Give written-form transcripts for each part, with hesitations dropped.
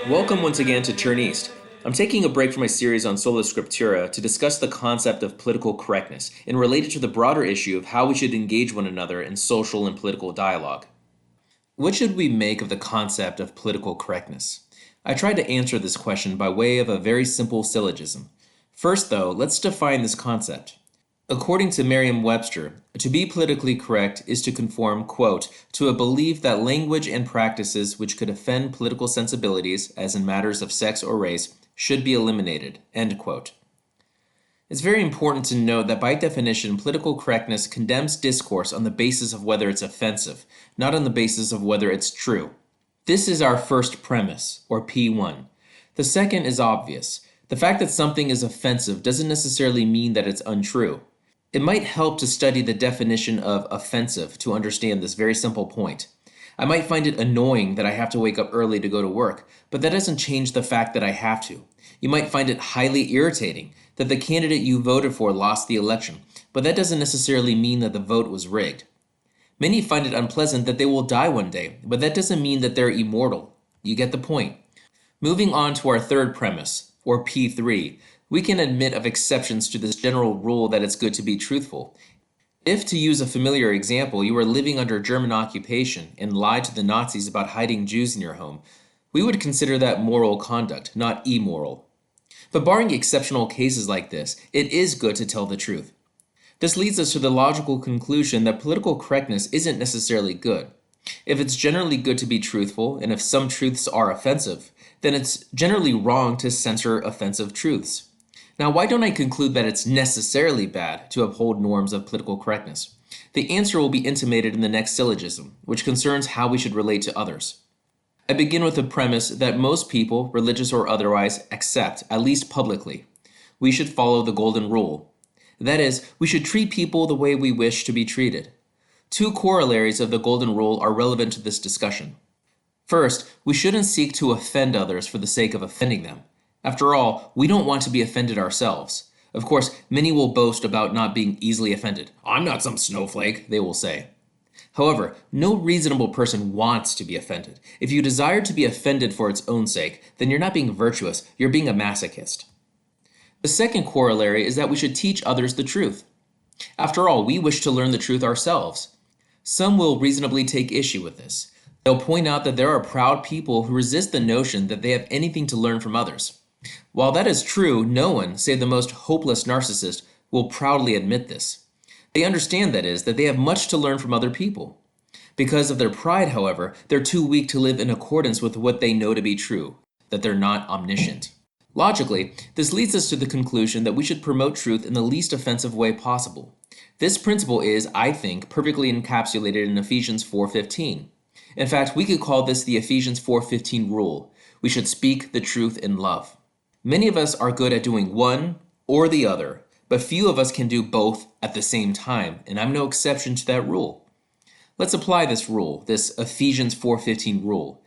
Welcome once again to Turn East. I'm taking a break from my series on Sola Scriptura to discuss the concept of political correctness and relate it to the broader issue of how we should engage one another in social and political dialogue. What should we make of the concept of political correctness? I tried to answer this question by way of a very simple syllogism. First, though, let's define this concept. According to Merriam-Webster, to be politically correct is to conform, quote, to a belief that language and practices which could offend political sensibilities, as in matters of sex or race, should be eliminated, end quote. It's very important to note that by definition, political correctness condemns discourse on the basis of whether it's offensive, not on the basis of whether it's true. This is our first premise, or P1. The second is obvious. The fact that something is offensive doesn't necessarily mean that it's untrue. It might help to study the definition of offensive to understand this very simple point. I might find it annoying that I have to wake up early to go to work, but that doesn't change the fact that I have to. You might find it highly irritating that the candidate you voted for lost the election, but that doesn't necessarily mean that the vote was rigged. Many find it unpleasant that they will die one day, but that doesn't mean that they're immortal. You get the point. Moving on to our third premise, or P3, we can admit of exceptions to this general rule that it's good to be truthful. If, to use a familiar example, you were living under German occupation and lied to the Nazis about hiding Jews in your home, we would consider that moral conduct, not immoral. But barring exceptional cases like this, it is good to tell the truth. This leads us to the logical conclusion that political correctness isn't necessarily good. If it's generally good to be truthful, and if some truths are offensive, then it's generally wrong to censor offensive truths. Now, why don't I conclude that it's necessarily bad to uphold norms of political correctness? The answer will be intimated in the next syllogism, which concerns how we should relate to others. I begin with the premise that most people, religious or otherwise, accept, at least publicly. We should follow the golden rule. That is, we should treat people the way we wish to be treated. Two corollaries of the golden rule are relevant to this discussion. First, we shouldn't seek to offend others for the sake of offending them. After all, we don't want to be offended ourselves. Of course, many will boast about not being easily offended. I'm not some snowflake, they will say. However, no reasonable person wants to be offended. If you desire to be offended for its own sake, then you're not being virtuous, you're being a masochist. The second corollary is that we should teach others the truth. After all, we wish to learn the truth ourselves. Some will reasonably take issue with this. They'll point out that there are proud people who resist the notion that they have anything to learn from others. While that is true, no one, save the most hopeless narcissist, will proudly admit this. They understand, that is, that they have much to learn from other people. Because of their pride, however, they're too weak to live in accordance with what they know to be true, that they're not omniscient. Logically, this leads us to the conclusion that we should promote truth in the least offensive way possible. This principle is, I think, perfectly encapsulated in Ephesians 4:15. In fact, we could call this the Ephesians 4:15 rule. We should speak the truth in love. Many of us are good at doing one or the other, but few of us can do both at the same time, and I'm no exception to that rule. Let's apply this rule, this Ephesians 4:15 rule.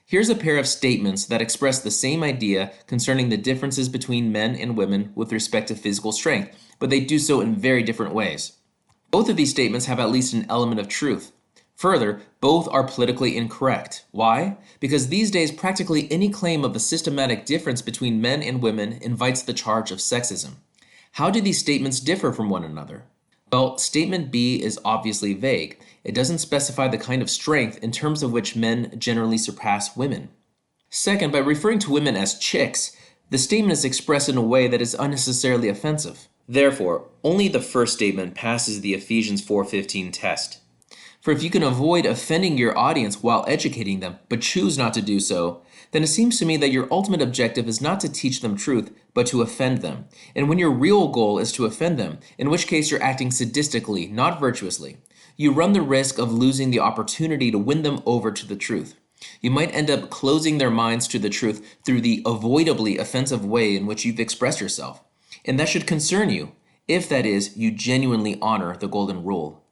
Here's a pair of statements that express the same idea concerning the differences between men and women with respect to physical strength, but they do so in very different ways. Both of these statements have at least an element of truth. Further, both are politically incorrect. Why? Because these days practically any claim of a systematic difference between men and women invites the charge of sexism. How do these statements differ from one another? Well, statement B is obviously vague. It doesn't specify the kind of strength in terms of which men generally surpass women. Second, by referring to women as chicks, the statement is expressed in a way that is unnecessarily offensive. Therefore, only the first statement passes the Ephesians 4:15 test. For if you can avoid offending your audience while educating them, but choose not to do so, then it seems to me that your ultimate objective is not to teach them truth, but to offend them. And when your real goal is to offend them, in which case you're acting sadistically, not virtuously, you run the risk of losing the opportunity to win them over to the truth. You might end up closing their minds to the truth through the avoidably offensive way in which you've expressed yourself. And that should concern you, if that is, you genuinely honor the golden rule.